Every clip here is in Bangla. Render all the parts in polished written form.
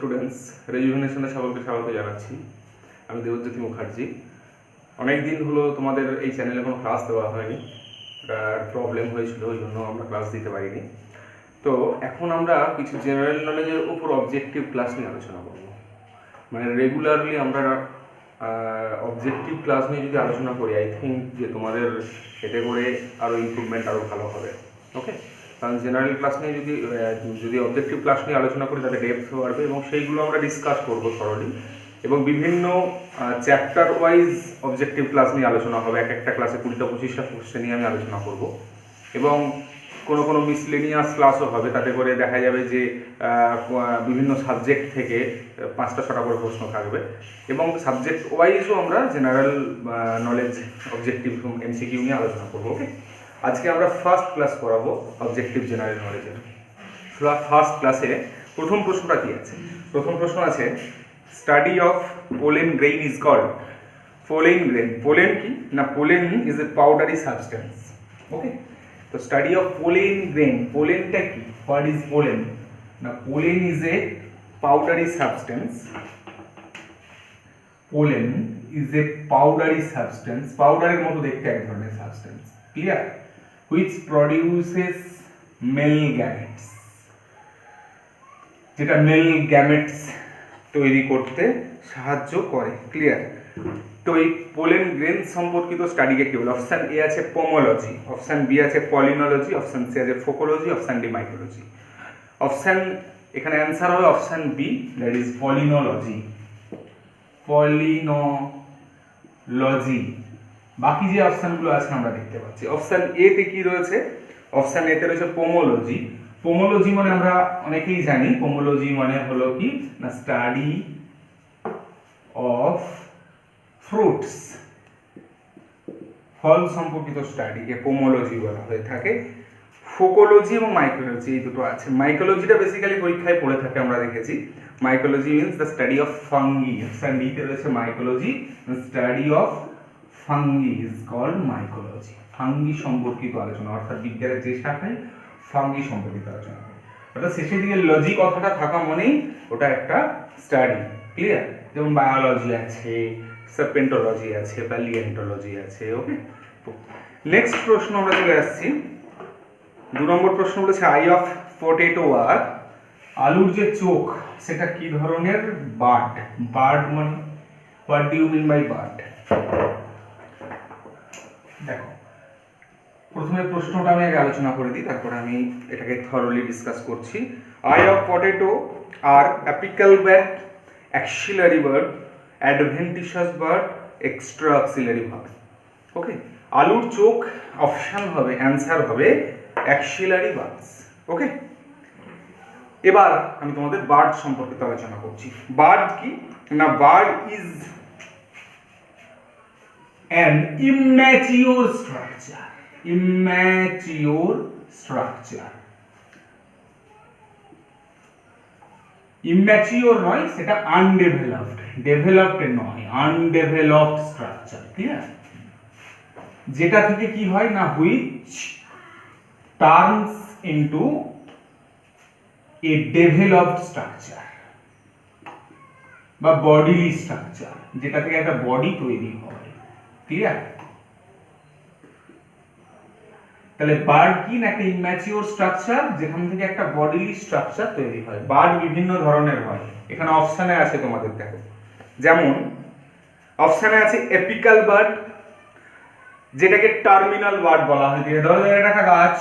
স্টুডেন্টস, রেজুভেনেশনে সকলকে স্বাগত জানাচ্ছি। আমি দেবজ্যোতি মুখার্জি। অনেক দিন হলো তোমাদের এই চ্যানেলে কোনো ক্লাস দেওয়া হয়নি, প্রবলেম হয়েছিল, ওই জন্য আমরা ক্লাস দিতে পারিনি। তো এখন আমরা কিছু জেনারেল নলেজের উপর অবজেক্টিভ ক্লাস নিয়ে আলোচনা করব। মানে রেগুলারলি আমরা অবজেক্টিভ ক্লাস নিয়ে যদি আলোচনা করি, আই থিঙ্ক যে তোমাদের এতে করে আরও ইমপ্রুভমেন্ট আরও ভালো হবে। ওকে, কারণ জেনারেল ক্লাস নিয়ে যদি অবজেক্টিভ ক্লাস নিয়ে আলোচনা করি তাহলে ডেপথও বাড়বে এবং সেইগুলো আমরা ডিসকাস করবো সরলি, এবং বিভিন্ন চ্যাপ্টার ওয়াইজ অবজেক্টিভ ক্লাস নিয়ে আলোচনা হবে। এক একটা ক্লাসে 20-25টা কোশ্চেন নিয়ে আমি আলোচনা করব, এবং কোনো মিসলেনিয়াস ক্লাসও হবে। তাতে করে দেখা যাবে যে বিভিন্ন সাবজেক্ট থেকে 5টা-6টা করে প্রশ্ন থাকবে, এবং সাবজেক্ট ওয়াইজও আমরা জেনারেল নলেজ অবজেক্টিভ এমসিকিউ নিয়ে আলোচনা করবো। ওকে, আজকে আমরা ফার্স্ট ক্লাস করাবো অবজেক্টিভ জেনারেল নলেজের। ফার্স্ট ক্লাসে প্রথম প্রশ্নটা কি আছে? প্রথম প্রশ্ন আছে, study of pollen grain is called. Pollen grain, pollen কি না? Pollen is a powdery substance. Okay, তো স্টাডি অফ পোলেন গ্রেইন, পোলেনটা কি? What is pollen? না, pollen is a powdery substance. Pollen is a powdery substance, পাউডারের মতো দেখতে এক ধরনের substance, clear? which produces male gametes, যেটা মেল গ্যামেটস তৈরি করতে সাহায্য করে, ক্লিয়ার? তো এই পোলেন গ্রেন সম্পর্কিত স্টাডিকে কি বলে? অপশান এ আছে পোমোলজি, অপশান বি আছে পলিনোলজি, অপশান সি আছে ফোকোলজি, অপশান ডি মাইক্রোলজি। অপশান এখানে অ্যান্সার হবে অপশান বি, দ্যাট ইজ পলিনোলজি। পলিনোলজি। বাকি যে অপশানগুলো আছে আমরা দেখতে পাচ্ছি। অপশান এ তে কি রয়েছে? অপশান এ তে রয়েছে পোমোলজি। পোমোলজি মানে আমরা অনেকেই জানি, পোমোলজি মানে হলো কি না, স্টাডি অফ ফ্রুটস, ফল সম্পর্কিত স্টাডিকে পোমোলজি বলা হয়ে থাকে। ফোকোলজি এবং মাইক্রোলজি এই দুটো আছে। মাইক্রোলজিটা বেসিক্যালি পরীক্ষায় পড়ে থাকে, আমরা দেখেছি। Mycology means the study of fungi. Option D তে রয়েছে mycology, study of fungi is called mycology. Fungi সম্পর্কিত আলোচনা, অর্থাৎ বিজ্ঞানের যে শাখায় ফাঙ্গি সম্পর্কিত আলোচনা হয়, অর্থাৎ শেষের দিকে লজি কথাটা থাকা মানেই ওটা একটা স্টাডি, ক্লিয়ার? যেমন বায়োলজি আছে, সার্পেন্টোলজি আছে, প্যালিয়েন্টোলজি আছে। ওকে, নেক্সট প্রশ্ন আমরা চলে আসছি। 2 নম্বর প্রশ্ন বলেছে, আই অফ পটেটো আর, আলুর যে চোখ সেটা কি ধরনের? বার্ড। বার্ড মানে what do you mean by bud? দেখো, প্রথমে প্রশ্নটা আমি আগে আলোচনা করে দিই, তারপরে আমি এটাকে থরলি ডিসকাস করছি। আই অফ পটেটো আর apical bud, axillary bud, adventitious bud, extra axillary bud. Okay, আলুর চোখ অপশান হবে, অ্যান্সার হবে অ্যাক্সিলারি বার্ডস। ওকে, এবার আমি তোমাদের বার্ড সম্পর্কিত আলোচনা করছি। বার্ড কি না, bird is an immature structure. Immature structure. Immature নয়, সেটা undeveloped, developed নয়, undeveloped structure, ক্লিয়ার? যেটা থেকে কি হয় না, which turns into a developed structure বা bodily structure, যেটা থেকে একটা বডি তৈরি হয়, ক্লিয়ার? তাহলে বার্ড কি না, একটা ইম্যাচিওর স্ট্রাকচার যেখান থেকে একটা বডিলি স্ট্রাকচার তৈরি হয়। বার্ড বিভিন্ন ধরনের হয়, এখানে অপশানে আছে তোমাদের, দেখো। যেমন অপশানে আছে এপিক্যাল বার্ড, যেটাকে টার্মিনাল বার্ড বলা হয়। ধরো একটা গাছ,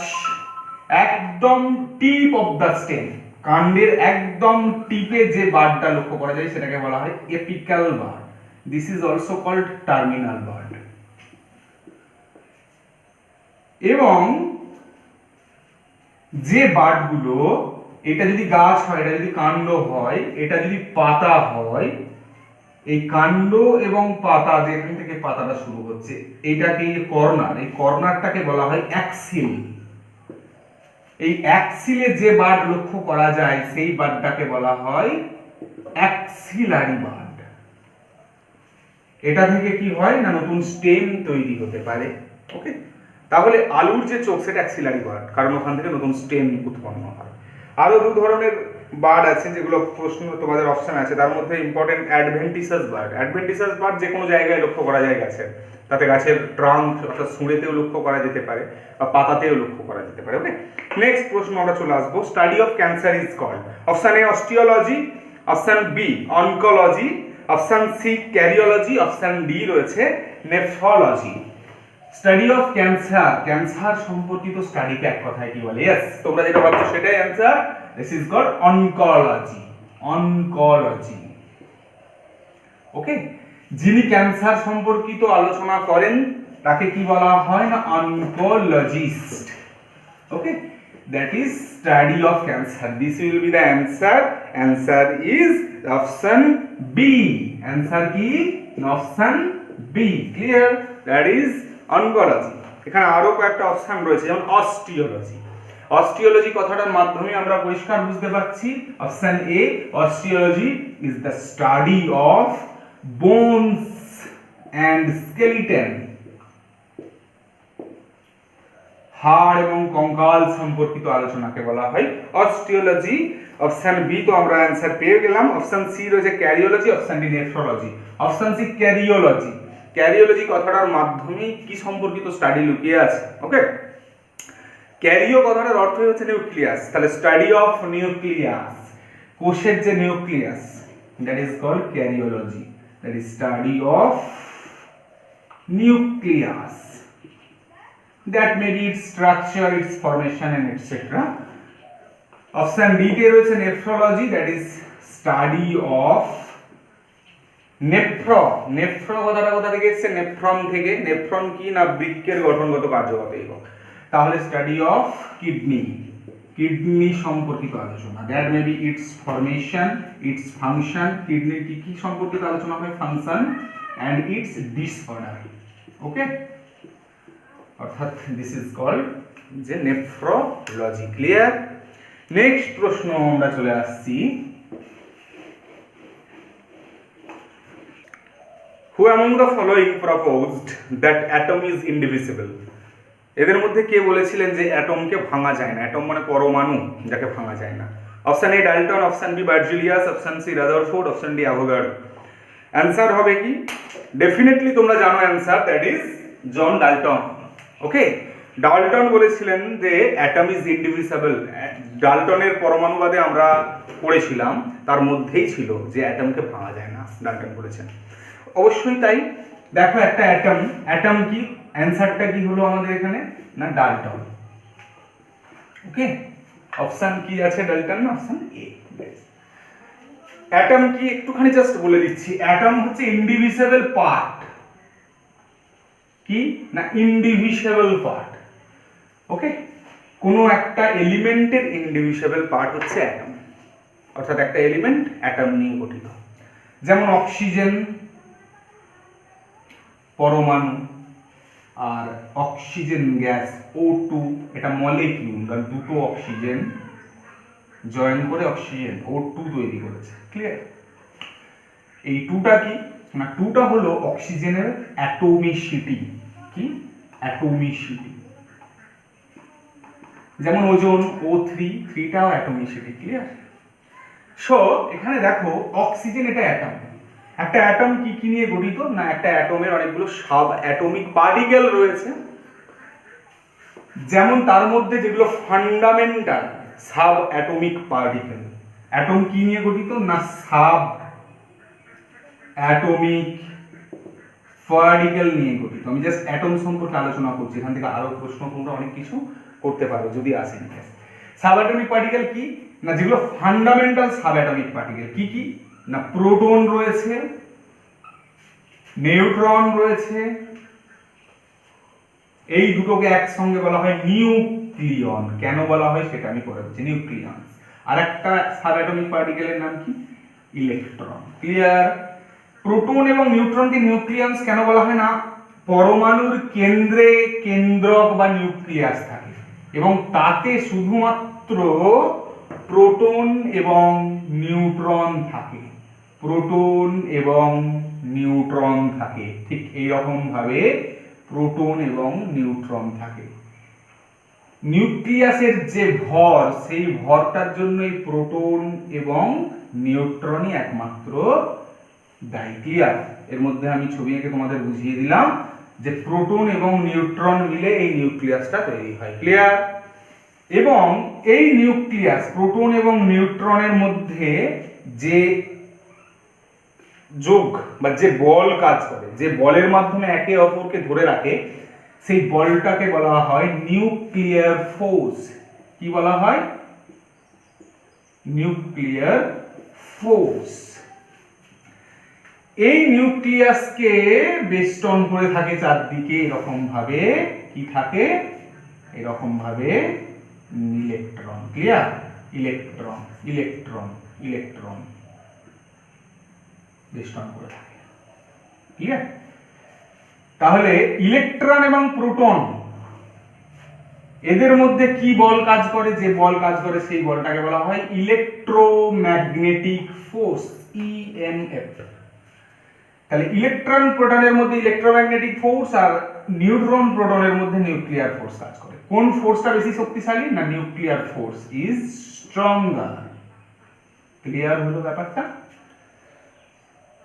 একদম টিপ অফ দ্য স্টেম, কাণ্ডের একদম টিপে যে বার্ডটা লক্ষ্য করা যায় সেটাকে বলা হয় apical bud. This is also called terminal bud. এবং যে বার্ডগুলো, এটা যদি গাছ হয়, এটা যদি কাণ্ড হয়, এটা যদি পাতা হয়, এই কাণ্ড এবং পাতা যেখান থেকে পাতাটা শুরু হচ্ছে, এইটাকে কর্নার, এই কর্নারটাকে বলা হয় অ্যাক্সিল। এই অ্যাক্সিলে যে বার্ড লক্ষ্য করা যায় সেই বার্ডটাকে বলা হয় অ্যাক্সিলারি বার্ড। এটা থেকে কি হয় না, নতুন স্টেম তৈরি হতে পারে। ওকে, তাহলে আলুর যে চোখ সেটা অ্যাক্সিলারি বার্ড, কারণ ওখান থেকে নতুন স্টেম উৎপন্ন হয়। আরো 2 ধরনের বার্ড আছে যেগুলো প্রশ্ন তোমাদের অপশন আছে, তার মধ্যে ইম্পর্টেন্ট অ্যাডভেন্টিসাস বার্ড। অ্যাডভেন্টিসাস বার্ড যে কোনো জায়গায় লক্ষ্য করা যায় গাছের, তাতে গাছের ট্রাঙ্ক অর্থাৎ সুঁড়েতেও লক্ষ্য করা যেতে পারে বা পাতাতেও লক্ষ্য করা যেতে পারে। ওকে, নেক্সট প্রশ্ন আমরা চলে আসবো। Study of cancer is called, option A osteology, option B oncology, option C karyology, option D রয়েছে nephrology. Study of cancer, cancer সম্পর্কিত স্টাডিকে এক কথায় কি বলে? ইয়েস, তোমরা যেটা ভাবছো সেটাই answer. This is called oncology, oncology. Okay, যিনি ক্যান্সার সম্পর্কিত আলোচনা করেন তাকে কি বলা হয়? না oncologist. Okay, that is study of cancer. This will be the answer. Answer is option B. Answer কি? Option B. Clear? That is oncology. এখানে আরো কয়েকটা অপশন রয়েছে, যেমন অস্টিওলজি। অস্টিওলজি কথাটার মাধ্যমে আমরা পরিষ্কার বুঝতে পারছি। Option A osteology is the study of bones and skeleton, হাড় এবং কঙ্কাল সম্পর্কিত আলোচনাকে বলা হয় অস্টিওলজি। অপশন বি তো আমরা অ্যান্সার পেয়ে গেলাম। অপশন সি রয়েছে karyology, option D nephrology. Option C karyology. Karyology কথাটার মাধ্যমে কি সম্পর্কিত স্টাডি লুকিয়ে আছে? ওকে, ক্যারিও কথাটার অর্থই হচ্ছে নিউক্লিয়াস, তাহলে স্টাডি অফ নিউক্লিয়াস, কোষের যে nucleus, that is called karyology. That is study of nucleus, that may be its structure, its formation and etc. Option D তে রয়েছে nephrology, that is study of নেফ্র। নেফ্র কথাটা কোথা থেকে এসেছে? নেফ্রন থেকে। নেফ্রন কি? না বৃক্কের গঠনগত কার্যগত একক। তাহলে স্টাডি অফ কিডনি, কিডনি সম্পর্কিত আলোচনা, that may be its formation, its function, কিডনির কি কি সম্পর্কিত আলোচনা হয়, function and its disorder। Okay, অর্থাৎ দিস ইজ কল্ড যে নেফ্রোলজি। ক্লিয়ার? নেক্সট প্রশ্ন আমরা চলে আসছি। Who among the following proposed that atom is indivisible? এদের মধ্যে কে বলেছিলেন যে অ্যাটমকে ভাঙা যায় না? অ্যাটম মানে পরমাণু, যাকে ভাঙা যায় না। Option A Dalton, option B Berzelius, option C Rutherford, option D Avogadro. Answer হবে কি? ডেফিনেটলি তোমরা জানো answer, that is John Dalton. Okay, Dalton বলেছিলেন যে অ্যাটম ইজ ইনডিভিজিবল। ডাল্টনের পরমাণুবাদে আমরা পড়েছিলাম, তার মধ্যেই ছিল যে অ্যাটমকে ভাঙা যায় না, ডাল্টন বলেছেন। অবশ্যই তাই। দেখো একটা অ্যাটম, অ্যাটম কি? অ্যান্সারটা কি হলো আমাদের এখানে? না ডাল্টন। ওকে, অপশন কি আছে? Dalton, option A. অ্যাটম কি একটুখানি জাস্ট বলে দিচ্ছি। অ্যাটম হচ্ছে ইনডিভিজিবল পার্ট। কি না? ইনডিভিজিবল পার্ট। ওকে, কোনো একটা এলিমেন্টের ইনডিভিজিবল পার্ট হচ্ছে অ্যাটম, অর্থাৎ একটা এলিমেন্ট অ্যাটম নিয়ে গঠিত। যেমন অক্সিজেন পরমাণু, আর অক্সিজেন গ্যাস O2, এটা মলিকিউল, কারণ দুটো অক্সিজেন জয়েন করে অক্সিজেন O2 তৈরি করেছে। ক্লিয়ার? এই টুটা কি না? টুটা হলো অক্সিজেনের অ্যাটমিসিটি। কি? অ্যাটমিসিটি। যেমন ওজন O3, 3টাও অ্যাটমিসিটি। ক্লিয়ার? সো এখানে দেখো অক্সিজেন এটা অ্যাটম। একটা অ্যাটম কি কি নিয়ে গঠিত? না একটা অ্যাটমের অনেকগুলো সাব অ্যাটমিক পার্টিকেল রয়েছে, যেমন তার মধ্যে যেগুলো fundamental sub atomic particle. Atom কি নিয়ে গঠিত? না সাব অ্যাটমিক পার্টিকেল নিয়ে গঠিত। আমি জাস্ট অ্যাটম সম্পর্কে আলোচনা করছি, এখান থেকে আরো প্রশ্ন তোমরা অনেক কিছু করতে পারো যদি আসে। সাব অ্যাটমিক পার্টিকেল কি না? যেগুলো ফান্ডামেন্টাল সাব অ্যাটমিক পার্টিকেল। কি কি না? প্রোটন রয়েছে, নিউট্রন রয়েছে, এই দুটোকে একসঙ্গে বলা হয় নিউক্লিয়ন। কেন বলা হয় সেটা আমি পরে বলছি, নিউক্লিয়ন। আর একটা সাব অ্যাটমিক পার্টিকেলের নাম কি? ইলেকট্রন। ক্লিয়ার? প্রোটন এবং নিউট্রনকে নিউক্লিয়াস কেন বলা হয়? না পরমাণুর কেন্দ্রে কেন্দ্রক বা নিউক্লিয়াস থাকে এবং তাতে শুধুমাত্র প্রোটন এবং নিউট্রন থাকে। প্রোটন এবং নিউট্রন থাকে, ঠিক এই রকম ভাবে প্রোটন এবং নিউট্রন থাকে। নিউক্লিয়াসের যে ভর সেই ভরটার জন্য এই প্রোটন এবং নিউট্রনই একমাত্র দায়ী। ক্লিয়ার? এর মধ্যে আমি ছবি এঁকে তোমাদের বুঝিয়ে দিলাম যে প্রোটন এবং নিউট্রন মিলে এই নিউক্লিয়াসটা তৈরি হয়। ক্লিয়ার? এবং এই নিউক্লিয়াস প্রোটন এবং নিউট্রনের মধ্যে যে যোগ বা যে বল কাজ করে, যে বলের মাধ্যমে একে অপরকে ধরে রাখে, সেই বলটাকে বলা হয় নিউক্লিয়ার ফোর্স। কি বলা হয়? Nuclear force. এই নিউক্লিয়াসকে বেষ্টন করে থাকে চারদিকে এরকম ভাবে, কি থাকে? এরকম ভাবে electron. Clear? Electron electron electron বেষ্টন করে থাকে। ক্লিয়ার? তাহলে ইলেকট্রন এবং প্রোটন এদের মধ্যে কি বল কাজ করে? যে বল কাজ করে সেই বলটাকে বলা হয় ইলেকট্রোম্যাগনেটিক ফোর্স, ইএমএফ। তাহলে ইলেকট্রন প্রোটনের মধ্যে ইলেকট্রোম্যাগনেটিক ফোর্স আর নিউট্রন প্রোটনের মধ্যে নিউক্লিয়ার ফোর্স কাজ করে। কোন ফোর্সটা বেশি শক্তিশালী? না nuclear force is stronger. Clear হলো ব্যাপারটা?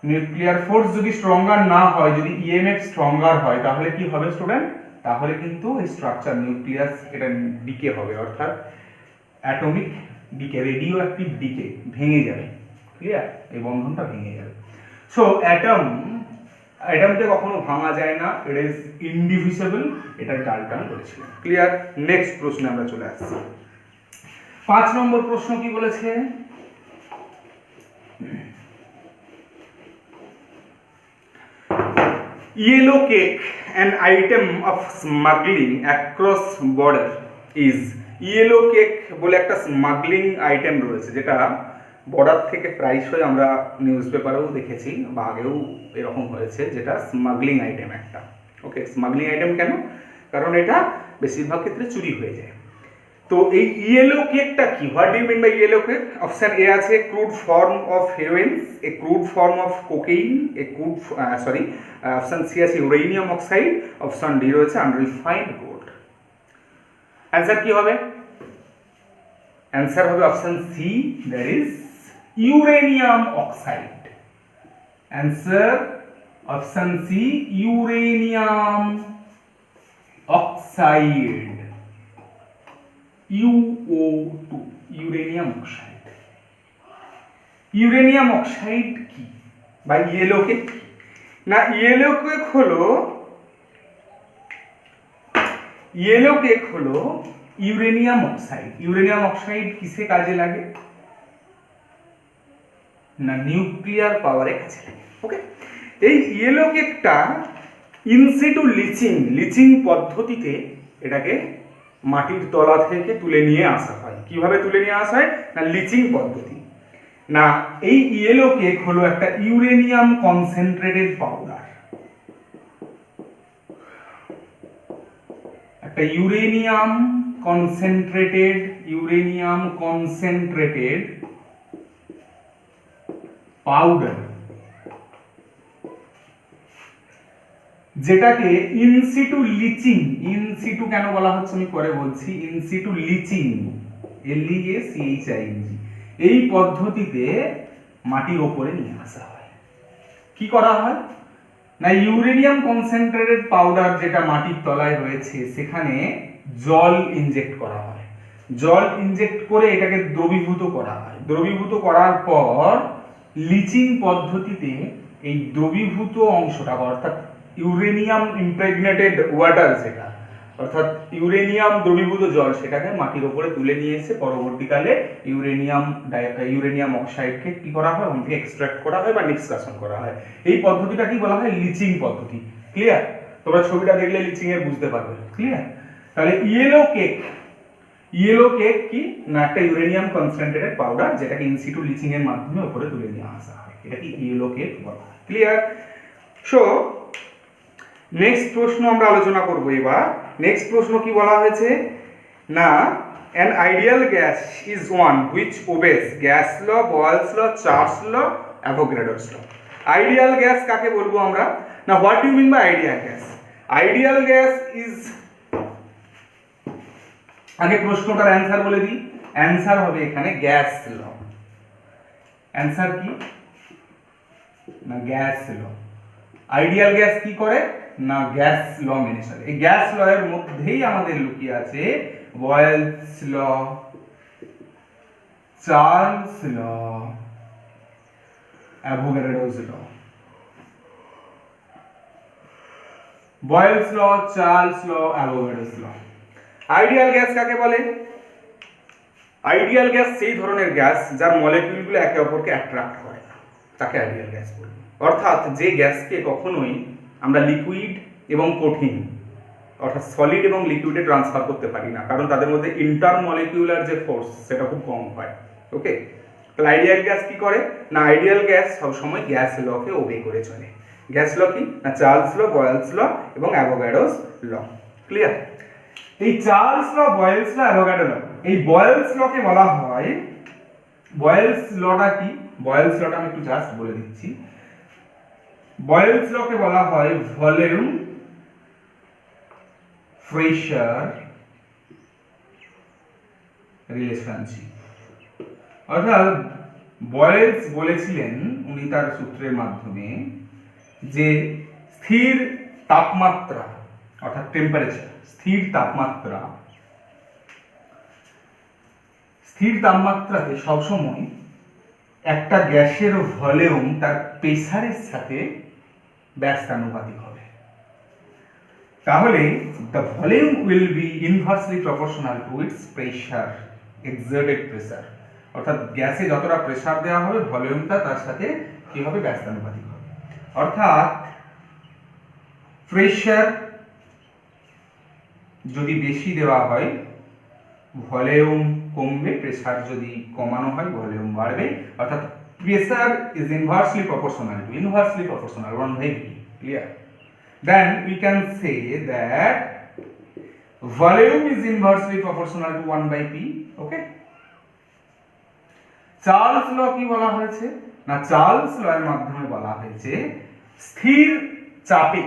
নিউক্লিয়ার ফোর্স যদি স্ট্রঙ্গার না হয়, যদি ইএমএফ স্ট্রঙ্গার হয়, তাহলে কি হবে স্টুডেন্ট? তাহলে কিন্তু এই স্ট্রাকচার নিউক্লিয়াস এটা ডিকে হবে, অর্থাৎ atomic decay, radioactive decay, ভেঙে যাবে। ক্লিয়ার? এই বন্ধনটা ভেঙে যাবে। সো অ্যাটমকে কখনো ভাঙা যায় না, ইট ইজ ইনডিভিজিবল, এটা ডাল্টন বলেছিলেন। ক্লিয়ার? নেক্সট প্রশ্নে আমরা চলে আসছি। 5 নম্বর প্রশ্ন কি বলেছে? Yellow cake, an item of smuggling across border is. Yellow cake বলে একটা স্মাগলিং আইটেম রয়েছে, যেটা বর্ডার থেকে প্রায়শই আমরা নিউজ পেপারেও দেখেছি বা আগেও এরকম হয়েছে, যেটা স্মাগলিং আইটেম একটা। ওকে, স্মাগলিং আইটেম কেন? কারণ এটা বেশিরভাগ ক্ষেত্রে চুরি হয়ে যায়। তো এই ইয়েলো কেকটা কি? What do you mean by yellow cake? Option A আছে crude form of heroin, a crude form of cocaine, a crude option C আছে ইউরেনিয়াম অক্সাইড, অপশন ডি রয়েছে আনরিফাইন্ড গোল্ড। অ্যান্সার কি হবে? অ্যান্সার হবে option C, that is uranium oxide. Answer option C, uranium oxide, UO2, uranium oxide. Uranium oxide কি বা ইয়েলো কেক কি? না, ইয়েলো কেক হলো ইউরেনিয়াম অক্সাইড। ইউরেনিয়াম অক্সাইড কিসে কাজে লাগে? না নিউক্লিয়ার পাওয়ারে কাজে লাগে। ওকে, এই ইয়েলো কেকটা ইনসিটু লিচিং পদ্ধতিতে এটাকে মাটির তলা থেকে তুলে নিয়ে আসা হয়। কিভাবে তুলে নিয়ে আসা হয়? না লিচিং পদ্ধতি। না, এই ইয়েলো কেক হলো একটা ইউরেনিয়াম কনসেন্ট্রেটেড পাউডার, একটা ইউরেনিয়াম কনসেন্ট্রেটেড পাউডার, যেটাকে ইনসিটু কেন বলা হচ্ছে আমি পরে বলছি, ইনসিটু লিচিং, LEACHING, এই পদ্ধতিতে মাটির ওপরে নিয়ে আসা হয়। কি করা হয়? না ইউরেনিয়াম কনসেন্ট্রেটেড পাউডার যেটা মাটির তলায় রয়েছে সেখানে জল ইনজেক্ট করা হয়। জল ইনজেক্ট করে এটাকে দ্রবীভূত করা হয়। দ্রবীভূত করার পর লিচিং পদ্ধতিতে এই দ্রবীভূত অংশটা, অর্থাৎ ইউরেনিয়াম ইমপ্রেগনেটেড ওয়াটার, যেটা অর্থাৎ ইউরেনিয়াম দ্রবীভূত জল, সেটাকে মাটির উপরে তুলে নিয়ে এসে পরবর্তীকালে ইউরেনিয়াম অক্সাইডকে কি করা হয়? ওখান থেকে এক্সট্রাক্ট করা হয় বা নিষ্কাশন করা হয়। এই পদ্ধতিটা কি বলা হয়? লিচিং পদ্ধতি। ক্লিয়ার? তোমরা ছবিটা দেখলে লিচিং এর বুঝতে পারবে। ক্লিয়ার? তাহলে ইয়েলো কেক কি? না একটা ইউরেনিয়াম কনসেন্ট্রেটেড পাউডার, যেটাকে ইনসিটু লিচিং এর মাধ্যমে উপরে তুলে নিয়ে আসা হয়। এটা কি ইয়েলো কেক বলা হয়। ক্লিয়ার? সো নেক্সট প্রশ্ন আমরা আলোচনা করব এবার। নেক্সট প্রশ্ন কি বলা হয়েছে? না an ideal gas is one which obeys gas law, Boyle's law, Charles law, Avogadro's law. Ideal gas কাকে বলবো আমরা? না what you mean by ideal gas? Ideal gas is আগে প্রশ্নটার অ্যান্সার বলে দিই। অ্যান্সার হবে এখানে গ্যাস ল। অ্যান্সার কি না গ্যাস ল। আইডিয়াল গ্যাস কি করে না গ্যাস ল মেনে চলে। এই গ্যাস ল এর মধ্যেই আমাদের লুকিয়ে আছে বয়েলস ল, চার্লস ল, অ্যাভোগাড্রোস ল। বয়েলস ল, চার্লস ল, অ্যাভোগাড্রোস ল। আইডিয়াল গ্যাস কাকে বলে? আইডিয়াল গ্যাস সেই ধরনের গ্যাস যার মলিকিউলগুলো একে অপরকে অ্যাট্রাক্ট করে না, তাকে আইডিয়াল গ্যাস বলবো। অর্থাৎ যে গ্যাসকে কখনোই আমরা লিকুইড এবং কঠিন অর্থাৎ সলিড এবং লিকুইডে ট্রান্সফার করতে পারি না, কারণ তাদের মধ্যে ইন্টারমলিকিউলার যে ফোর্স সেটা খুব কম হয়। ওকে, তাহলে আইডিয়াল গ্যাস কি করে না আইডিয়াল গ্যাস সবসময় গ্যাস লকে ওবে করে চলে। গ্যাস ল কি না চার্লস ল, বয়েলস ল এবং অ্যাভোগাড্রোস ল। ক্লিয়ার? এই চার্লস ল, বয়েলস ল, অ্যাভোগাড্রো ল, এই বয়েলস লকে বলা হয়, বয়েলস লটা কি? বয়েলস লটা আমি একটু জাস্ট বলে দিচ্ছি। বয়েলস লকে বলা হয় ভলিউম, প্রেসার রিলেশনশিপ। অর্থাৎ বয়েলস বলেছিলেন উনি তার সূত্রের মাধ্যমে যে স্থির তাপমাত্রা অর্থাৎ টেম্পারেচার, স্থির তাপমাত্রাতে সবসময় একটা গ্যাসের ভলিউম তার প্রেসারের সাথে ব্যস্তানুপাতিক হবে। তাহলে the volume will be inversely proportional to its pressure, exerted pressure। অর্থাৎ গ্যাসে যতটা প্রেসার দেওয়া হবে ভলিউমটা তার সাথে কি হবে ব্যস্তানুপাতিক হবে। অর্থাৎ প্রেসার যদি বেশি দেওয়া হয় ভলিউম কমবে, প্রেসার যদি কমানো হয় ভলিউম বাড়বে। অর্থাৎ pressure is inversely proportional to 1/v। Clear? Then we can say that volume is inversely proportional to 1/p. Okay? Charles law কি বলা হয়েছে না চার্লস ল এর মাধ্যমে বলা হয়েছে স্থির চাপে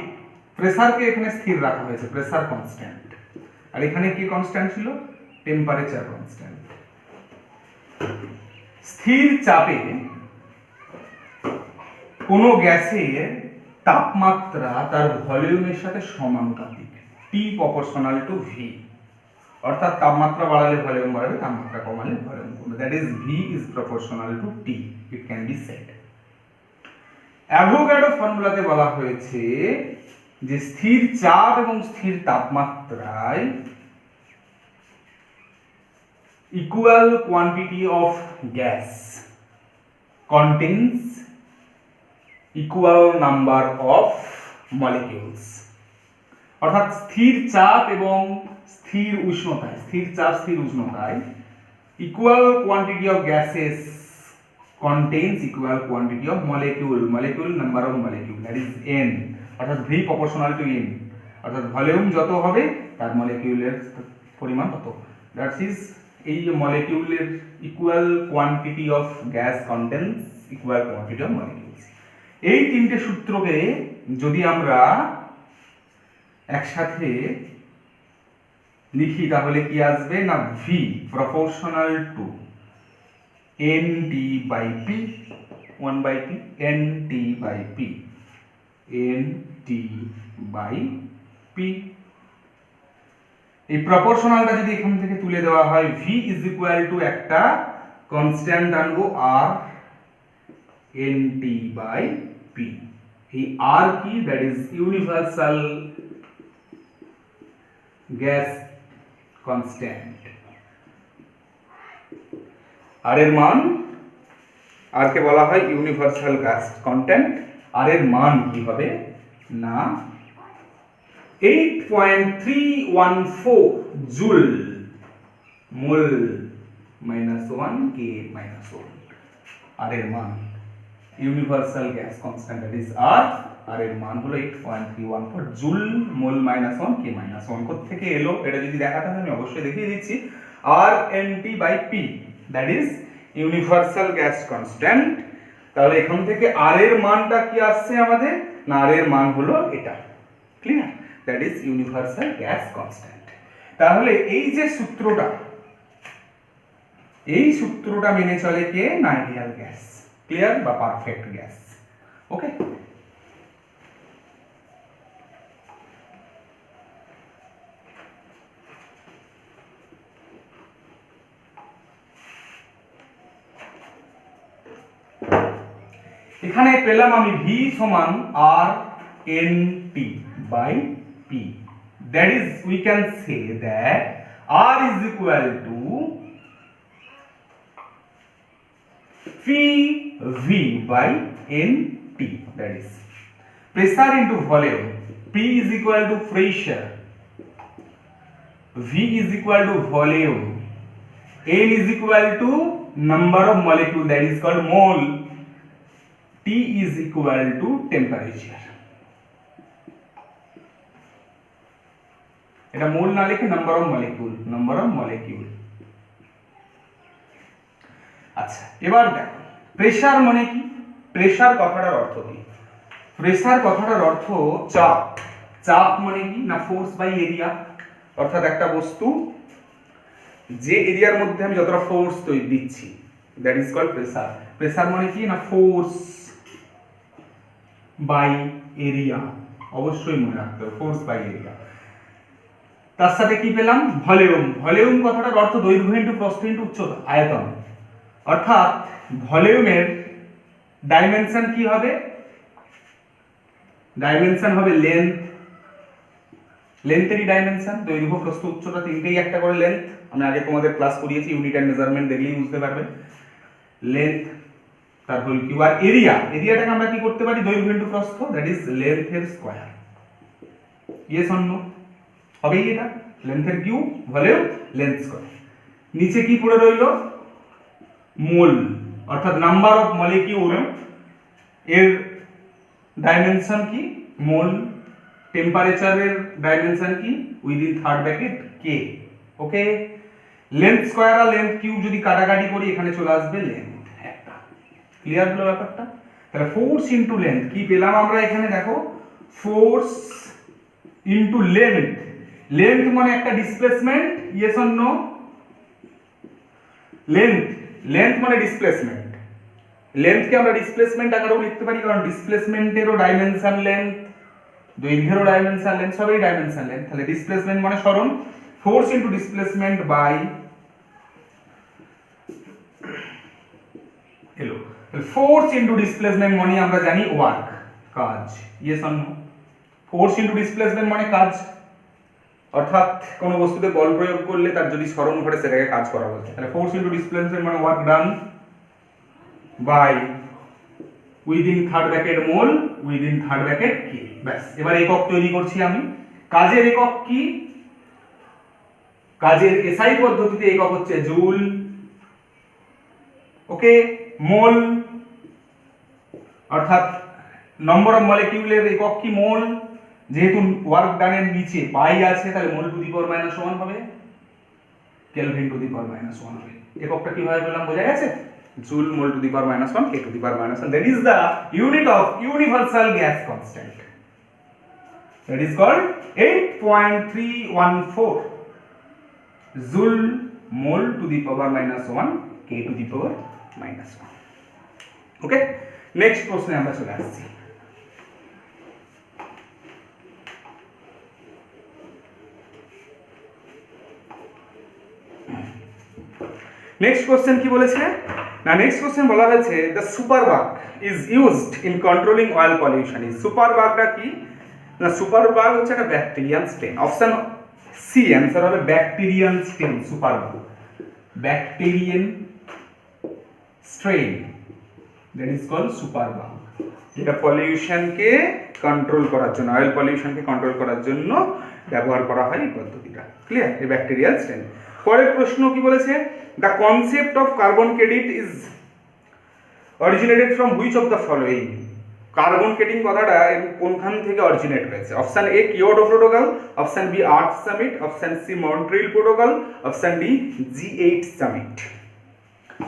প্রেসারকে এখানে স্থির রাখা হয়েছে, প্রেসার কনস্ট্যান্ট, আর এখানে কি কনস্ট্যান্ট ছিল? Temperature constant. স্থির চাপে কোনো গ্যাসের তাপমাত্রা তার ভলিউমের সাথে সমানুপাতিক, T proportional to V। অর্থাৎ তাপমাত্রা বাড়ালে ভলিউম বাড়বে, তাপমাত্রা কমালে ভলিউম কমবে। That is V is proportional to T, it can be said। Avogadro ফর্মুলাতে বলা হয়েছে যে স্থির চাপ এবং স্থির তাপমাত্রায় equal quantity of gas contains equal number of molecules। অর্থাৎ স্থির চাপ এবং স্থির উষ্ণতায়, স্থির চাপ স্থির উষ্ণতায় equal quantity of gases contains equal quantity of molecule number of molecule, that is n। অর্থাৎ V proportional to n। অর্থাৎ ভলিউম যত হবে তার মলিকিউলের পরিমাণ তত। দ্যাট ইজ এই যে মলিকিউলের equal quantity of gas contains equal quantity of molecules. এই তিনটে সূত্রকে যদি আমরা একসাথে লিখি তাহলে কি আসবে না V proportional to NT by P 1/P, NT by P, NT by P। এই প্রপোর্শনালটা যদি এখান থেকে তুলে দেওয়া হয় V is equal to একটা কনস্ট্যান্ট আনবো R NT by P। এই R কি? That is universal gas constant. আর এর মান, আর কে বলা হয় ইউনিভার্সাল গ্যাস কনস্ট্যান্ট। আর এর মান কি হবে না 8.314 জুল মোল -1 K -1। আর এর মান universal gas constant that is R, আর এর মান হলো 8.314 জুল মোল -1 K -1। কোথা থেকে এলো এটা যদি দেখাতে হয় আমি অবশ্যই দেখিয়ে দিচ্ছি। R NT by P that is universal gas constant. তাহলে এখান থেকে R এর মানটা কি আসছে আমাদের না R এর মান হলো এটা। Clear? That is universal gas constant. তাহলে এই যে সূত্রটা, এই সূত্রটা মেনে চলে কে? না আইডিয়াল গ্যাস। ক্লিয়ার? বা পারফেক্ট গ্যাস। ওকে, এখানে পেলাম আমি V সমান R N T by P, that is we can say that R is equal to PV by NT, that is pressure into volume. P is equal to pressure, V is equal to volume, N is equal to number of molecule, that is called mole, T is equal to temperature. এটা মোল না লিখে number of molecule, number of molecule. আচ্ছা, এবার দেখো প্রেসার মানে কি? প্রেসার কথাটার অর্থ কি? প্রেসার কথাটার অর্থ চাপ। চাপ মানে কি? না ফোর্স বাই এরিয়া, অর্থাৎ একটা বস্তু যে এরিয়ার মধ্যে আমি যতটা ফোর্স তৈরি দিচ্ছি, that is called pressure. Pressure মানে কি? না ফোর্স বাই এরিয়া, অবশ্যই মনে রাখতে হবে ফোর্স বাই এরিয়া। তার সাথে কি পেলাম? ভলিউম। ভলিউম কথাটার অর্থ দৈর্ঘ্য ইনটু প্রস্থ ইনটু উচ্চতা, আয়তন। অর্থাৎ ভলিউমের ডাইমেনশন কি হবে? ডাইমেনশন হবে লেন্থ। লেন্থেরই ডাইমেনশন, দৈর্ঘ্য প্রস্থ উচ্চতা তিনটেই একটা করে লেন্থ। আমি আগে তোমাদের ক্লাস করিয়েছি, ইউনিট অ্যান্ড মেজারমেন্ট দেখলেই বুঝতে পারবে। লেন্থ তার হোল কিউ, আর এরিয়া, এরিয়াটাকে আমরা কি করতে পারি? দৈর্ঘ্য ইনটু প্রস্থ, দ্যাট ইজ লেন্থের স্কয়ার। Yes or no? হবেই এটা, লেন্থের কিউ ভলিউম লেন্থ স্কয়ার। নিচে কি পড়ে রইল? মোল, অর্থাৎ নাম্বার অফ মলিকিউল, এর ডাইমেনশন কি? মোল। টেম্পারেচারের ডাইমেনশন কি? Within third bracket K. Okay, length square আর লেন্থ কিউ যদি কাটাকাটি করি এখানে চলে আসবে লেন্থ একটা। ক্লিয়ার হলো ব্যাপারটা? তাহলে ফোর্স ইনটু লেন্থ কি পেলাম আমরা এখানে? দেখো ফোর্স ইনটু লেন্থ। লেন্থ মানে একটা displacement, yes or no? Length, length মানে ডিসপ্লেসমেন্ট। লেন্থকে আমরা ডিসপ্লেসমেন্ট আকারেও লিখতে পারি, কারণ ডিসপ্লেসমেন্টেরও ডাইমেনশন লেন্থ, দৈর্ঘ্যেরও ডাইমেনশন লেন্থ, সবই ডাইমেনশন লেন্থ। তাহলে ডিসপ্লেসমেন্ট মানে সরণ, ফোর্স ইনটু ডিসপ্লেসমেন্ট বাই এলো। ফোর্স ইনটু ডিসপ্লেসমেন্ট মানে আমরা জানি ওয়ার্ক, কাজ। Yes or no? Force into displacement মানে কাজ, অর্থাৎ কোনো বস্তুতে বল প্রয়োগ করলে তার যদি সরণ ঘটে সেটাকে কাজ করা বলছে। তাহলে ফোর্স ইনটু ডিসপ্লেসমেন্ট মানে work done by within third bracket mole within third bracket K. ব্যাস, এবার একক তৈরি করছি আমি। কাজের একক কি? কাজের এসআই পদ্ধতিতে একক হচ্ছে জুল। ওকে, মোল, অর্থাৎ নম্বর অফ মলিকিউলের একক কি? মোল। যেহেতু ওয়ার্ক ডানের নিচে পাই আছে, তাহলে মোল টু দি পাওয়ার মাইনাস 1 হবে, kelvin to the power minus 1 হবে। এককটা কিভাবে পেলাম বোঝা গেছে? Joule mole to the power minus 1 K to the power minus 1, that is the unit of universal gas constant, that is called 8.314 joule mole to the power minus 1 k to the power minus 1. Okay, next প্রশ্নে আমরা চলে আসছি। নেক্সট কোশ্চেন কি বলেছে? না, নেক্সট কোশ্চেন বলা হয়েছে the superbug is used in controlling oil pollution. এই সুপারবাগটা কি? না, সুপারবাগ হচ্ছে একটা bacterial strain. Option C answer হবে bacterial strain. Superbug bacterial strain, that is called superbug, যেটা পলিউশনকে কন্ট্রোল করার জন্য, অয়েল পলিউশনকে কন্ট্রোল করার জন্য ব্যবহার করা হয় এই পদ্ধতিটা। ক্লিয়ার? এই ব্যাকটেরিয়াল স্টেন। পরের প্রশ্ন কি বলেছে? The concept of carbon credit is originated from which of the following. Carbon credit কথাটা কোনখান থেকে অরিজিনেট হয়েছে? Option A Kyoto protocol, option B earth summit, option C Montreal protocol, option D G8 summit.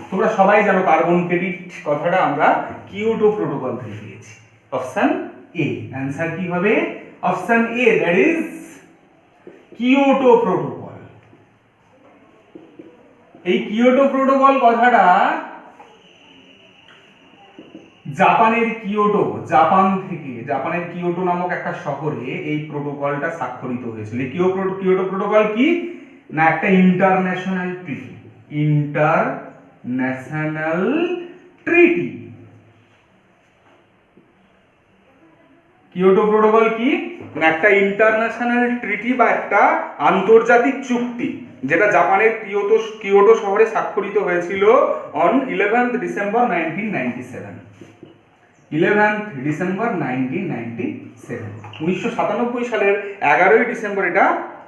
তোমরা সবাই জানো কার্বন ক্রেডিট কথাটা আমরা কিয়োটো প্রোটোকল থেকে পেয়েছি। অপশন এ অ্যান্সার কি হবে? Option A, that is Kyoto protocol. এই কিয়োটো প্রোটোকল কথাটা জাপানের কিয়োটো নামক একটা শহরে এই প্রোটোকলটা স্বাক্ষরিত হয়েছিল। কিয়োটো প্রোটোকল কি না একটা ইন্টারন্যাশনাল ট্রিটি। কিয়োটো প্রোটোকল কি না একটা ইন্টারন্যাশনাল ট্রিটি বা একটা আন্তর্জাতিক চুক্তি, যেটা জাপানের কিয়োটো শহরে স্বাক্ষরিত হয়েছিল অন 11th ডিসেম্বর 1997। 1997 সালের 11ই ডিসেম্বর এটা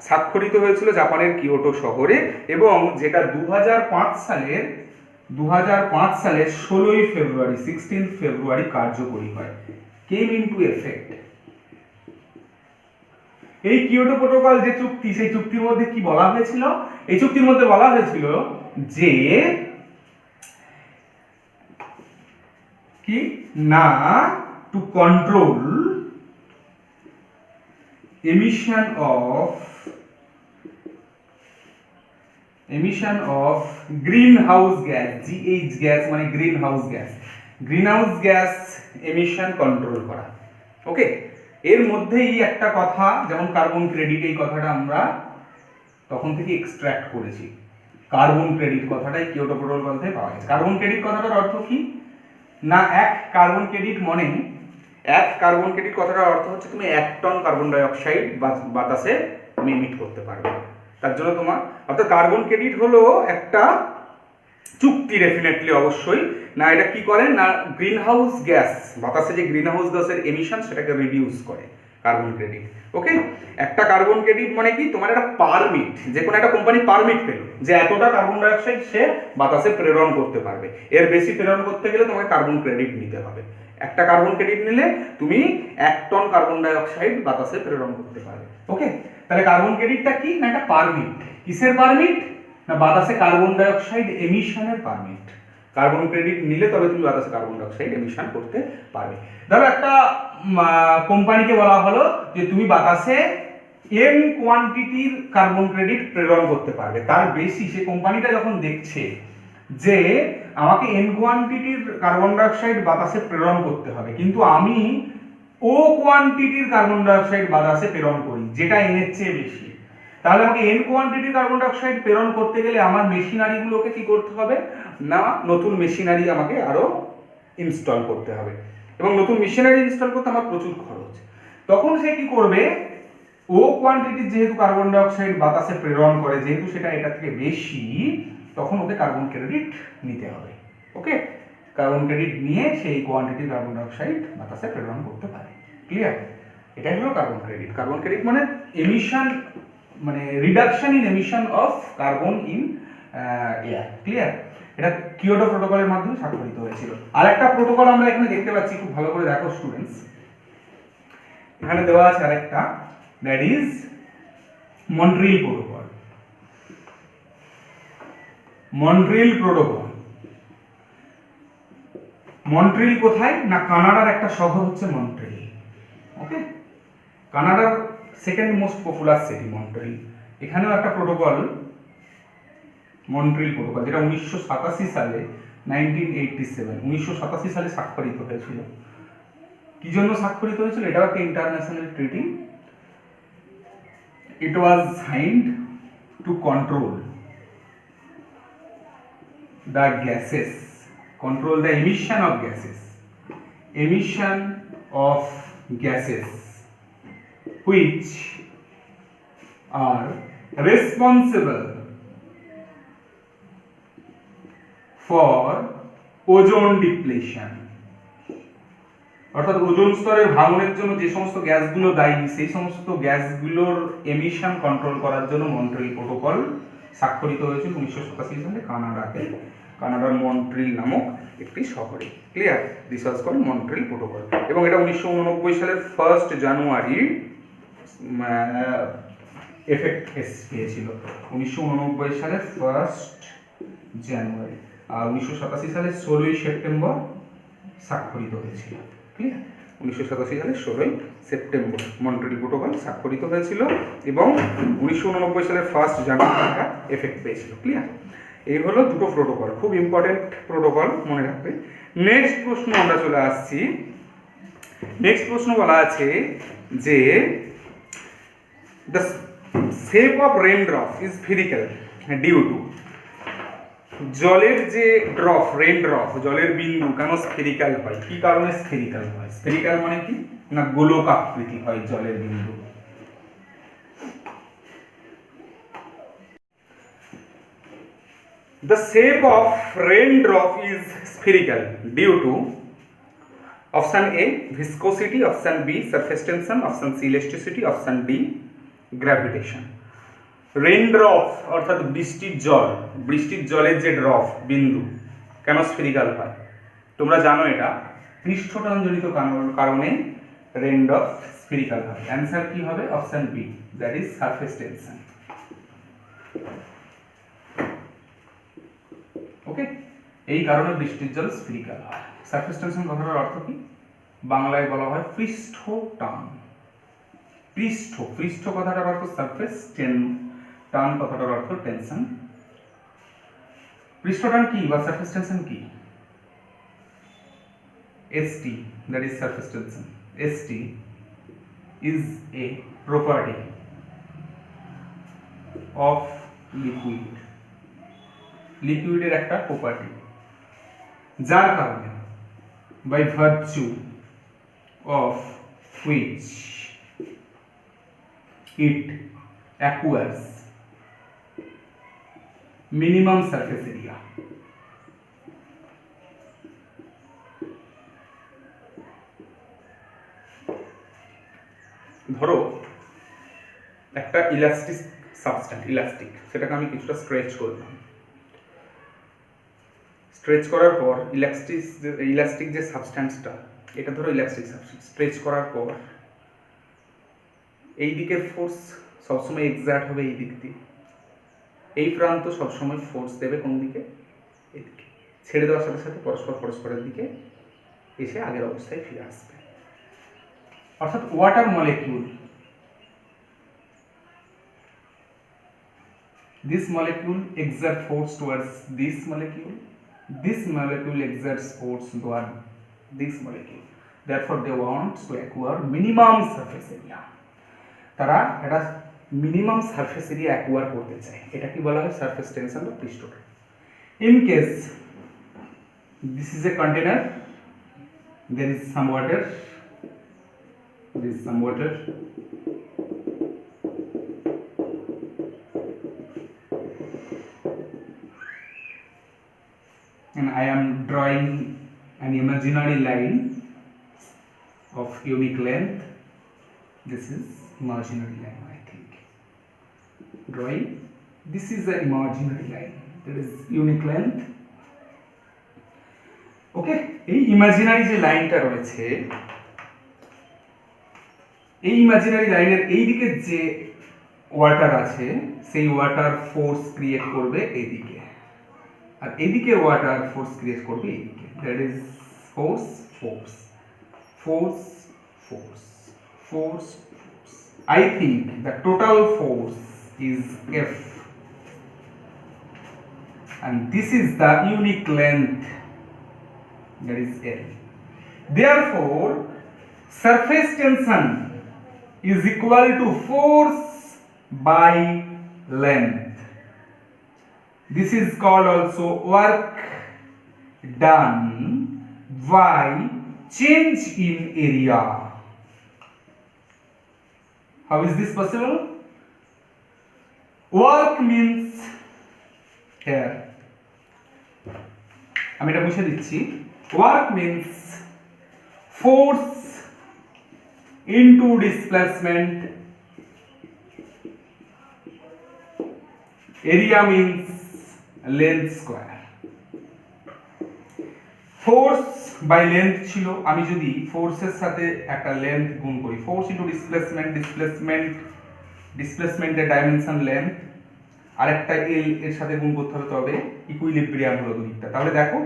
স্বাক্ষরিত হয়েছিল জাপানের কিয়োটো শহরে, এবং যেটা 2005 সালের 16 ফেব্রুয়ারি কার্যকরী হয়, কেম ইনটু এফেক্ট। এই কিয়োটো প্রোটোকল যে চুক্তি, সেই চুক্তির মধ্যে কি বলা হয়েছিল? এই চুক্তির মধ্যে বলা হয়েছিল যে কি না to control emission of greenhouse gas, GH gas মানে গ্রিনহাউস গ্যাস এমিশন কন্ট্রোল করা। ওকে, এর মধ্যেই একটা কথা, যেমন কার্বন ক্রেডিট, এই কথাটা আমরা তখন থেকে এক্সট্রাক্ট করেছি। কার্বন ক্রেডিট কথাটাই কিয়োটো প্রোটোকল থেকে পাওয়া গেছে। কার্বন ক্রেডিট কথাটার অর্থ কি না এক কার্বন ক্রেডিট কথাটার অর্থ হচ্ছে তুমি 1 টন কার্বন ডাই অক্সাইড বাতাসে তুমি ইমিট করতে পারবে। তার জন্য তোমার অর্থাৎ কার্বন ক্রেডিট হলো একটা চুক্তি, ডেফিনেটলি অবশ্যই না। এটা কি করে না গ্রিনহাউস গ্যাস, বাতাসে যে গ্রিনহাউস গ্যাসের এমিশন সেটাকে রিডিউস করে কার্বন ক্রেডিট। ওকে, একটা কার্বন ক্রেডিট মানে কি তোমার একটা পারমিট, যে কোনো একটা কোম্পানি পারমিট পেল যে এতটা কার্বন ডাই অক্সাইড সে বাতাসে প্রেরণ করতে পারবে, এর বেশি প্রেরণ করতে গেলে তোমাকে কার্বন ক্রেডিট নিতে হবে। একটা কার্বন ক্রেডিট নিলে তুমি 1 টন কার্বন ডাই অক্সাইড বাতাসে প্রেরণ করতে পারবে। ওকে, তাহলে কার্বন ক্রেডিটটা কি না একটা পারমিট। কিসের পারমিট না বাতাসে carbon die oxide এমিশনের permit. Carbon credit নিলে তবে তুমি বাতাসে কার্বন ডাই অক্সাইড এমিশন করতে পারবে। ধরো একটা কোম্পানিকে বলা হলো যে তুমি বাতাসে m কোয়ান্টিটির কার্বন ক্রেডিট প্রেরণ করতে পারবে, তার বেশি সে কোম্পানিটা যখন দেখছে যে আমাকে n কোয়ান্টিটির কার্বন ডাই অক্সাইড বাতাসে প্রেরণ করতে হবে, কিন্তু আমি o কোয়ান্টিটির কার্বন ডাই অক্সাইড বাতাসে প্রেরণ করি যেটা n এর চেয়ে বেশি, তাহলে আমাকে n কোয়ান্টিটির কার্বন ডাই অক্সাইড প্রেরণ করতে গেলে আমার মেশিনারিগুলোকে কি করতে হবে না নতুন মেশিনারি আমাকে আরো ইনস্টল করতে হবে, এবং নতুন মেশিনারি ইনস্টল করতে আমার প্রচুর খরচ। তখন সে কি করবে, ও কোয়ান্টিটির যেহেতু কার্বন ডাই অক্সাইড বাতাসে প্রেরণ করে, যেহেতু সেটা এটা থেকে বেশি, তখন ওকে কার্বন ক্রেডিট নিতে হবে। ওকে, কার্বন ক্রেডিট নিয়ে সেই কোয়ান্টিটির কার্বন ডাই অক্সাইড বাতাসে প্রেরণ করতে পারে। ক্লিয়ার? এটাই হলো কার্বন ক্রেডিট। কার্বন ক্রেডিট মানে এমিশন, মানে reduction in emission of carbon in air. Clear? এটা কিয়োটো প্রোটোকলের মাধ্যমে স্বাক্ষরিত হয়েছিল। আর একটা প্রোটোকল আমরা এখানে দেখতে পাচ্ছি, খুব ভালো করে দেখো স্টুডেন্টস, এখানে দেওয়া আছে আরেকটা, that is Montreal protocol. Montreal কোথায় না কানাডার একটা শহর হচ্ছে মন্ট্রিল। ওকে, কানাডার second most popular city Montreal. এখানেও একটা প্রোটোকল, মন্ট্রিল প্রোটোকল, যেটা 1987 সালে 1987 সালে স্বাক্ষরিত হয়েছিল। কি জন্য স্বাক্ষরিত হয়েছিল? এটাও একটা international treaty. It was signed to control the gases, control the emission of gases which are responsible for ozone depletion, অর্থাৎ ওজোন স্তরের ভাঙনের জন্য যে সমস্ত গ্যাসগুলো দায়ী, সেই সমস্ত গ্যাসগুলোর এমিশন কন্ট্রোল করার জন্য মন্ট্রিল প্রোটোকল স্বাক্ষরিত হয়েছিল 1987 সালে কানাডার মন্ট্রিল নামক একটি শহরে। Clear? This was called Montreal protocol. এবং এটা 1989 সালের 1 জানুয়ারি এফেক্ট পেয়েছিল। 1989 সালের 1 জানুয়ারি, আর 1987 সালের 16 সেপ্টেম্বর স্বাক্ষরিত হয়েছিল। ক্লিয়ার? 1987 সালের 16 সেপ্টেম্বর মন্ট্রিল প্রোটোকল স্বাক্ষরিত হয়েছিল এবং 1989 সালের 1 জানুয়ারি এটা এফেক্ট পেয়েছিল। ক্লিয়ার? এই হলো দুটো প্রোটোকল, খুব ইম্পর্টেন্ট প্রোটোকল, মনে রাখবে। নেক্সট প্রশ্ন আমরা চলে আসছি। নেক্সট প্রশ্ন বলা আছে যে the shape of rain drop is spherical due to, জলের যে ড্রপ, রেন ড্রপ, জলের বিন্দু কেন স্ফেরিক্যাল হয়, কি কারণে স্ফেরিক্যাল হয়? স্ফেরিক্যাল মানে কি না গোলক আকৃতি হয় জলের বিন্দু। The shape of raindrop is spherical due to option A viscosity, option B surface tension, option C elasticity, option D gravitation. রেইনড্রপ অর্থাৎ বৃষ্টির জল, বৃষ্টির জলের যে ড্রপ বিন্দু কেন স্ফেরিক্যাল হয়? তোমরা জানো এটা পৃষ্ঠটানজনিত কারণে রেইনড্রপ স্ফেরিক্যাল হয়। অ্যান্সার কি হবে? Option B, that is surface tension. Okay, এই কারণে বৃষ্টির জল স্ফেরিক্যাল হয়। সারফেস টেনশন কথাটার অর্থ কি? বাংলায় বলা হয় পৃষ্ঠ টান। পৃষ্ঠ, পৃষ্ঠ কথাটার অর্থ সারফেস, টান কথাটার অর্থ টেনশন। পৃষ্ঠটান কি বা সারফেস টেনশন কি? ST, that is surface tension. ST is a property of liquid. লিকুইডের একটা প্রপার্টি যার কারণে by virtue of which it acquires minimum surface area. ধরো একটা ইলাস্টিক সাবস্ট্যান্স, ইলাস্টিক, সেটাকে আমি কিছুটা স্ট্রেচ করলাম। স্ট্রেচ করার পর ইলাস্টিক যে সাবস্ট্যান্সটা, এটা ধরো ইলাস্টিক সাবস্ট্যান্স, স্ট্রেচ করার পর এই দিকের ফোর্স সবসময় এক্সার্ট হবে এই দিক দিয়ে, এই প্রান্ত সবসময় ফোর্স দেবে কোন দিকে? এদিকে। ছেড়ে দেওয়ার সাথে সাথে পরস্পরের দিকে এসে আগের অবস্থায় ফিরে আসবে। অর্থাৎ water molecule, this molecule exert force towards this molecule exerts force toward this molecule, therefore they want to acquire minimum surface area. তারা এটা মিনিমাম সারফেস এরিয়া অ্যাকুয়ার করতে চায়, এটা কি বলা হয়? সারফেস টেনশন বা পৃষ্ঠটান। In case this is a container, there is some water, and I am drawing an imaginary line of unique length. This is imaginary line, I think. Drawing, this is an imaginary line, that is unique length. Okay, এই ইমাজিনারি যে লাইনটা রয়েছে, এই ইমাজিনারি লাইনের এই দিকে যে ওয়াটার আছে, সেই ওয়াটার ফোর্স ক্রিয়েট করবে এইদিকে, আর এদিকে ওয়াটার ফোর্স ক্রিয়েট করবে এইদিকে, that is force force force force force. I think the total force is F, and this is the unique length, that is L. Therefore, surface tension is equal to force by length. This is called also work done by change in area. How is this possible? Work means here, আমি এটা বুঝিয়ে দিচ্ছি। Work means force into displacement. Area means length square. Force by length ছিল, আমি যদি ফোর্সের সাথে একটা লেন্থ গুণ করি, ফোর্স ইনটু ডিসপ্লেসমেন্টের ডাইমেনশন লেন্থ, আর একটা এল এর সাথে গুণ করতে হবে, তবে ইকুইলিব্রিয়াম হলো দুইটা। তাহলে দেখো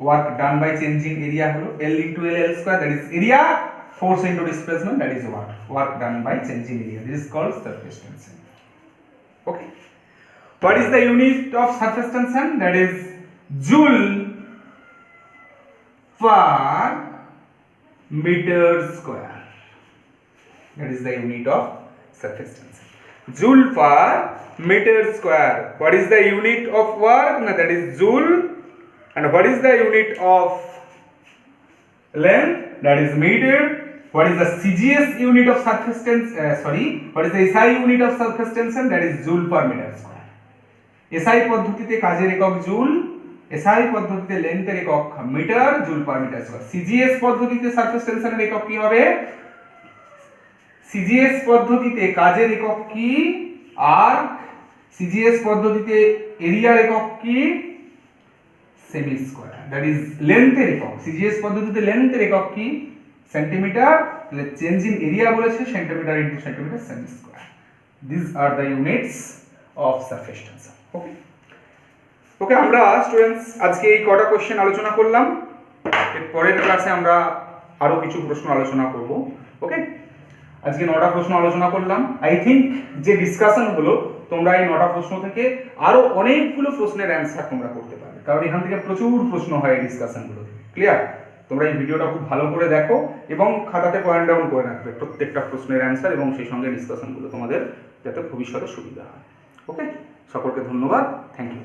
work done by changing area হলো L into L, L square, that is area, force into displacement, that is work done by changing area. This is called surface tension. Okay, What is the unit of surface tension? That is joule per meter square. That is the unit of surface tension. Joule per meter square. What is the unit of work? No, that is joule. And what is the unit of length? That is meter. What is the CGS unit of surface tension? What is the SI unit of surface tension? That is joule per meter square. SI পদ্ধতিতে কাজের একক জুল, SI পদ্ধতিতে লেন্থের একক metre, joule per metre square. CGS পদ্ধতিতে সারফেস টেনশনের একক কি হবে? CGS পদ্ধতিতে কাজের একক কি? আর্ক। CGS পদ্ধতিতে এরিয়ার একক কি? সেমি স্কয়ার। দ্যাট ইজ লেন্থের একক। CGS পদ্ধতিতে লেন্থের একক কি? সেন্টিমিটার। তাহলে চেঞ্জ ইন এরিয়া বলেছে সেন্টিমিটার ইনটু সেন্টিমিটার সেমি square. This are the units of surface tension. Okay okay, আমরা স্টুডেন্টস আজকে এই কটা কোশ্চেন আলোচনা করলাম। এর পরের ক্লাসে আমরা আরো কিছু প্রশ্ন আলোচনা করব। ওকে, আজকে 9টা প্রশ্ন আলোচনা করলাম। আই থিংক যে ডিসকাশন হলো তোমরা এই 9টা প্রশ্ন থেকে আরো অনেকগুলো প্রশ্নের অ্যানসার তোমরা করতে পারবে, কারণ এখান থেকে প্রচুর প্রশ্ন হয় এই ডিসকাশনগুলো। ক্লিয়ার? তোমরা এই ভিডিওটা খুব ভালো করে দেখো এবং খাতাতে পয়েন্ট ডাউন করে রাখবে প্রত্যেকটা প্রশ্নের অ্যানসার এবং সেই সঙ্গে ডিসকাশনগুলো তোমাদের যাতে ভবিষ্যতে সুবিধা হয়। ওকে, সকলকে ধন্যবাদ। Thank you.